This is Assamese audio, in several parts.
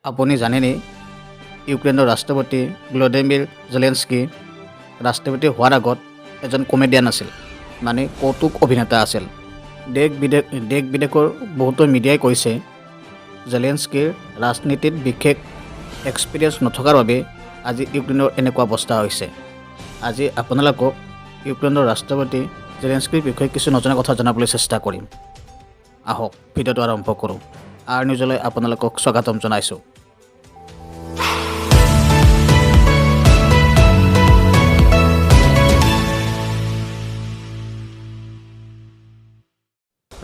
আপুনি জানেনে ইউক্ৰেইনৰ ৰাষ্ট্ৰপতি ভলোদিমিৰ জেলেনস্কি ৰাষ্ট্ৰপতি হোৱাৰ আগত এজন কমেডিয়ান আছিল, মানে কৌতুক অভিনেতা আছিল। দেশ বিদেশৰ বহুতো মিডিয়াই কৈছে জেলেনস্কিৰ ৰাজনীতিত বিশেষ এক্সপিৰিয়েঞ্চ নথকাৰ বাবে আজি ইউক্ৰেইনৰ এনেকুৱা অৱস্থা হৈছে। আজি আপোনালোকক ইউক্ৰেইনৰ ৰাষ্ট্ৰপতি জেলেনস্কিৰ বিষয়ে কিছু নজনা কথা জনাবলৈ চেষ্টা কৰিম। আহক ভিডিঅ'টো আৰম্ভ কৰোঁ। আৰ নিউজলৈ আপোনালোকক স্বাগতম জনাইছোঁ।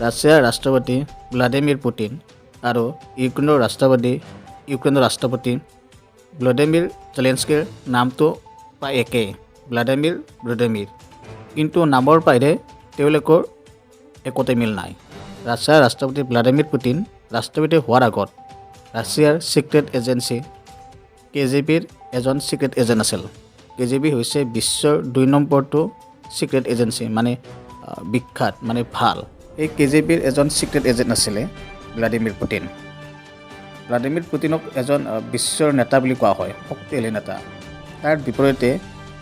ৰাছিয়াৰ ৰাষ্ট্ৰপতি ভ্লাদিমিৰ পুটিন আৰু ইউক্ৰেইনৰ ৰাষ্ট্ৰপতি ভলোদিমিৰ জেলেনস্কিৰ নামটো প্ৰায় একেই, ভ্লাদিমিৰ, কিন্তু নামৰ বাহিৰে তেওঁলোকৰ একোতে মিল নাই। ৰাছিয়াৰ ৰাষ্ট্ৰপতি ভ্লাদিমিৰ পুটিন ৰাষ্ট্ৰপতি হোৱাৰ আগত ৰাছিয়াৰ ছিক্ৰেট এজেন্সি KGBৰ এজন ছিক্ৰেট এজেণ্ট আছিল। KGB হৈছে বিশ্বৰ 2 নম্বৰটো ছিক্ৰেট এজেন্সি, মানে বিখ্যাত, মানে ভাল। এই KGBৰ এজন ছিক্ৰেট এজেণ্ট আছিলে ভ্লাদিমিৰ পুটিন। ভ্লাদিমিৰ পুটিনক এজন বিশ্বৰ নেতা বুলি কোৱা হয়, শক্তিশালী নেতা। তাৰ বিপৰীতে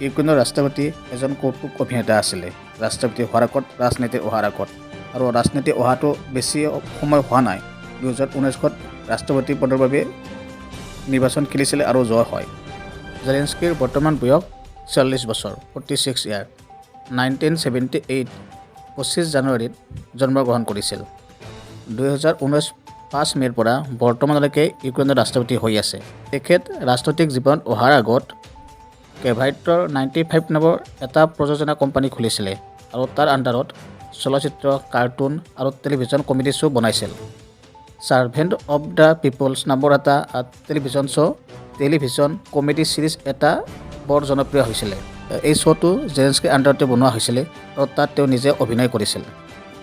ইউক্ৰেইনৰ ৰাষ্ট্ৰপতি এজন কৌতুক অভিনেতা আছিলে, ৰাষ্ট্ৰপতি হোৱাৰ আগত, ৰাজনীতি অহাৰ আগত। আৰু ৰাজনীতি অহাটো বেছি সময় হোৱা নাই। 2019ত ৰাষ্ট্ৰপতি পদৰ বাবে নিৰ্বাচন খেলিছিলে আৰু জয় হয়। জেলেনস্কিৰ বৰ্তমান বয়স 40 বছৰ, 46 ইয়াৰ। 1978 25 জানুৱাৰীত জন্মগ্ৰহণ কৰিছিল। 2019 5 মে'ৰ পৰা বৰ্তমানলৈকে ইউক্ৰেইনৰ ৰাষ্ট্ৰপতি হৈ আছে। তেখেত ৰাজনৈতিক জীৱনত অহাৰ আগত কেভাইটৰ 95 নামৰ এটা প্ৰযোজনা কোম্পানী খুলিছিলে আৰু তাৰ আণ্ডাৰত চলচ্চিত্ৰ, কাৰ্টুন আৰু টেলিভিছন কমেডি শ্ব' বনাইছিল। ছাৰ্ভেণ্ট অৱ দ্য পিপলছ নামৰ এটা টেলিভিছন কমেডি ছিৰিজ এটা বৰ জনপ্ৰিয় হৈছিলে। এই শ্ব'টো জেলেনস্কিৰ আণ্ডাৰতে বনোৱা হৈছিলে আৰু তাত তেওঁ নিজে অভিনয় কৰিছিল।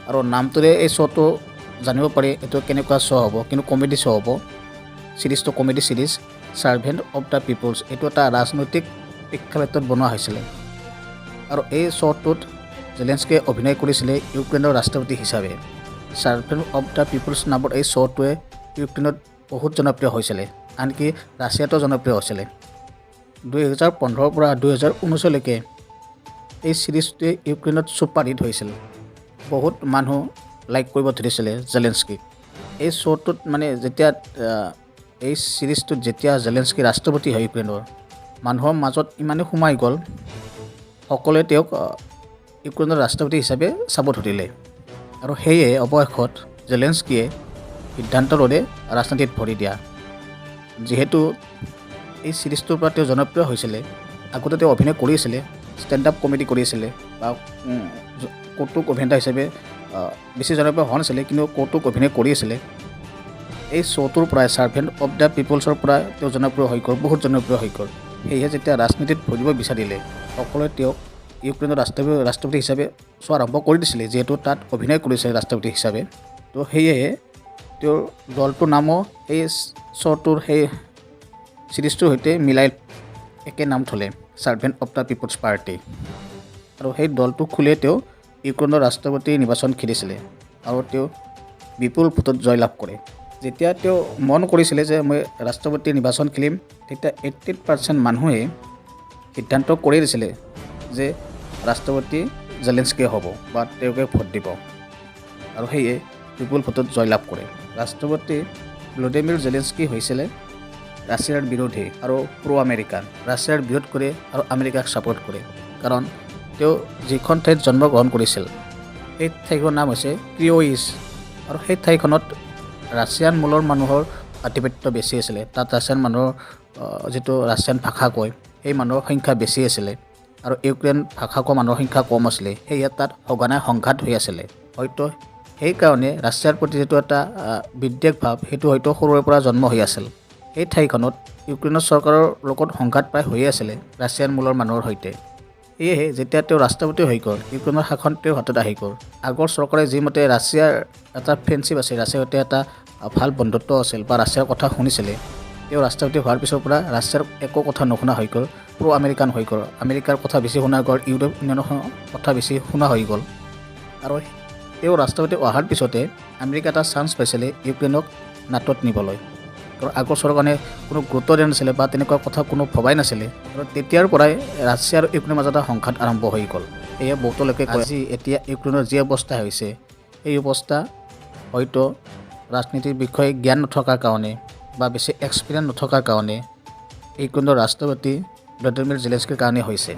আৰু নামটোৰে এই শ্ব'টো জানিব পাৰি এইটো কেনেকুৱা শ্ব' হ'ব, কিন্তু কমেডি শ্ব' হ'ব। ছিৰিজটো comedy series servant of the people's, এইটো এটা ৰাজনৈতিক প্ৰেক্ষাপটত বনোৱা হৈছিলে। আৰু এই শ্ব'টোত জেলেনস্কিয়ে অভিনয় কৰিছিলে ইউক্ৰেইনৰ ৰাষ্ট্ৰপতি হিচাপে। ছাৰ্ভেণ্ট অৱ দ্য পিপলছ নামৰ এই শ্ব'টোৱে ইউক্ৰেইনত বহুত জনপ্ৰিয় হৈছিলে, আনকি ৰাছিয়াতো জনপ্ৰিয় হৈছিলে। 2015 পৰা 2019লৈকে এই ছিৰিজটোৱে ইউক্ৰেইনত ছুপাৰ হিট হৈছিল। বহুত মানুহ লাইক কৰিব ধৰিছিলে জেলেনস্কিক। এই শ্ব'টোত মানে এই ছিৰিজটোত যেতিয়া জেলেনস্কি ৰাষ্ট্ৰপতি হয় ইউক্ৰেইনৰ, মানুহৰ মাজত ইমানেই সোমাই গ'ল, সকলোৱে তেওঁক ইউক্ৰেইনৰ ৰাষ্ট্ৰপতি হিচাপে চাব ধৰিলে। আৰু সেয়ে অৱশেষত জেলেনস্কিয়ে সিদ্ধান্ত ল'লে ৰাজনীতিত ভৰি দিয়া। যিহেতু এই ছিৰিজটোৰ পৰা তেওঁ জনপ্ৰিয় হৈছিলে, আগতে তেওঁ অভিনয় কৰিছিলে, ষ্টেণ্ড আপ কমেডি কৰিছিলে বা কৌতুক অভিনেতা হিচাপে বেছি জনপ্ৰিয় হোৱা নাছিলে, কিন্তু কৌতুক অভিনয় কৰিছিলে। এই শ্ব'টোৰ পৰাই, ছাৰ্ভেণ্ট অৱ দ্য পিপলছৰ পৰা তেওঁ জনপ্ৰিয় হৈ গ'ল, বহুত জনপ্ৰিয় হৈ গ'ল। সেয়েহে যেতিয়া ৰাজনীতিত ভৰিব বিচাৰিলে, সকলোৱে তেওঁক ইউক্ৰেইনৰ ৰাষ্ট্ৰপতি হিচাপে চোৱা আৰম্ভ কৰি দিছিলে, যিহেতু তাত অভিনয় কৰিছে ৰাষ্ট্ৰপতি হিচাপে। তো সেয়েহে তেওঁৰ দলটোৰ নামো সেই শ্ব'টোৰ সেই ছিৰিজটোৰ সৈতে মিলাই একে নাম থ'লে, servant of the people's party. আৰু সেই দলটো খুলিয়ে তেওঁ ইউক্ৰেইনৰ ৰাষ্ট্ৰপতি নিৰ্বাচন খেলিছিলে আৰু তেওঁ বিপুল ভোটত জয়লাভ কৰে। যেতিয়া তেওঁ মন কৰিছিলে যে মই ৰাষ্ট্ৰপতি নিৰ্বাচন খেলিম, তেতিয়া 80% মানুহে সিদ্ধান্ত কৰি দিছিলে যে ৰাষ্ট্ৰপতি জেলেনস্কিয়ে হ'ব বা তেওঁকে ভোট দিব, আৰু সেয়ে বিপুল ভোটত জয়লাভ কৰে। ৰাষ্ট্ৰপতি ভলোদিমিৰ জেলেনস্কি হৈছিলে ৰাছিয়াৰ বিৰোধী আৰু আমেৰিকান। ৰাছিয়াৰ বিৰোধ কৰে আৰু আমেৰিকাক ছাপোৰ্ট কৰে, কাৰণ তেওঁ যিখন ঠাইত জন্মগ্ৰহণ কৰিছিল সেই ঠাইখনৰ নাম হৈছে ক্ৰিঅ'ইছ, আৰু সেই ঠাইখনত ৰাছিয়ান মূলৰ মানুহৰ আধিপত্য বেছি আছিলে। তাত ৰাছিয়ান মানুহৰ যিটো ৰাছিয়ান ভাষা কয়, সেই মানুহৰ সংখ্যা বেছি আছিলে, আৰু ইউক্ৰেইন ভাষা কোৱা মানুহৰ সংখ্যা কম আছিলে। সেয়ে তাত সঘনাই সংঘাত হৈ আছিলে। হয়তো সেইকাৰণে ৰাছিয়াৰ প্ৰতি যিটো এটা বিদ্বেষ ভাৱ, সেইটো হয়তো সৰুৰে পৰা জন্ম হৈ আছিল। সেই ঠাইখনত ইউক্ৰেইনৰ চৰকাৰৰ লগত সংঘাত প্ৰায় হৈয়ে আছিলে ৰাছিয়ান মূলৰ মানুহৰ সৈতে। সেয়েহে যেতিয়া তেওঁ ৰাষ্ট্ৰপতি হৈ গ'ল, ইউক্ৰেইনৰ শাসন তেওঁৰ হাতত আহি গ'ল। আগৰ চৰকাৰে যিমতে ৰাছিয়াৰ এটা ফ্ৰেণ্ডশ্বিপ আছিল, ৰাছিয়াৰ সৈতে এটা ভাল বন্ধুত্ব আছিল বা ৰাছিয়াৰ কথা শুনিছিলে, তেওঁ ৰাষ্ট্ৰপতি হোৱাৰ পিছৰ পৰা ৰাছিয়াৰ একো কথা নুশুনা হৈ গ'ল, আমেৰিকান হৈ গ'ল। আমেৰিকাৰ কথা বেছি শুনা গ'ল, ইউৰোপ ইউনিয়নৰ কথা বেছি শুনা হৈ গ'ল। আৰু তেওঁ ৰাষ্ট্ৰপতি অহাৰ পিছতে আমেৰিকা এটা চান্স পাইছিলে ইউক্ৰেইনক নাটোত নিবলৈ, কাৰণ আগৰ চৰকাৰে কোনো গুৰুত্ব দিয়া নাছিলে বা তেনেকুৱা কথা কোনো ভবাই নাছিলে আৰু তেতিয়াৰ পৰাই ৰাছিয়া আৰু ইউক্ৰেইনৰ মাজত এটা সংঘাত আৰম্ভ হৈ গ'ল। এয়ে বহুতো লোকে কয় আজি এতিয়া ইউক্ৰেইনৰ যি অৱস্থা হৈছে এই অৱস্থা হয়তো ৰাজনীতিৰ বিষয়ে জ্ঞান নথকাৰ কাৰণে বা বেছি এক্সপিৰিয়েঞ্চ নথকাৰ কাৰণে ইউক্ৰেইনৰ ৰাষ্ট্ৰপতি ভ্লাদিমিৰ জেলেনস্কিৰ কাৰণে হৈছে।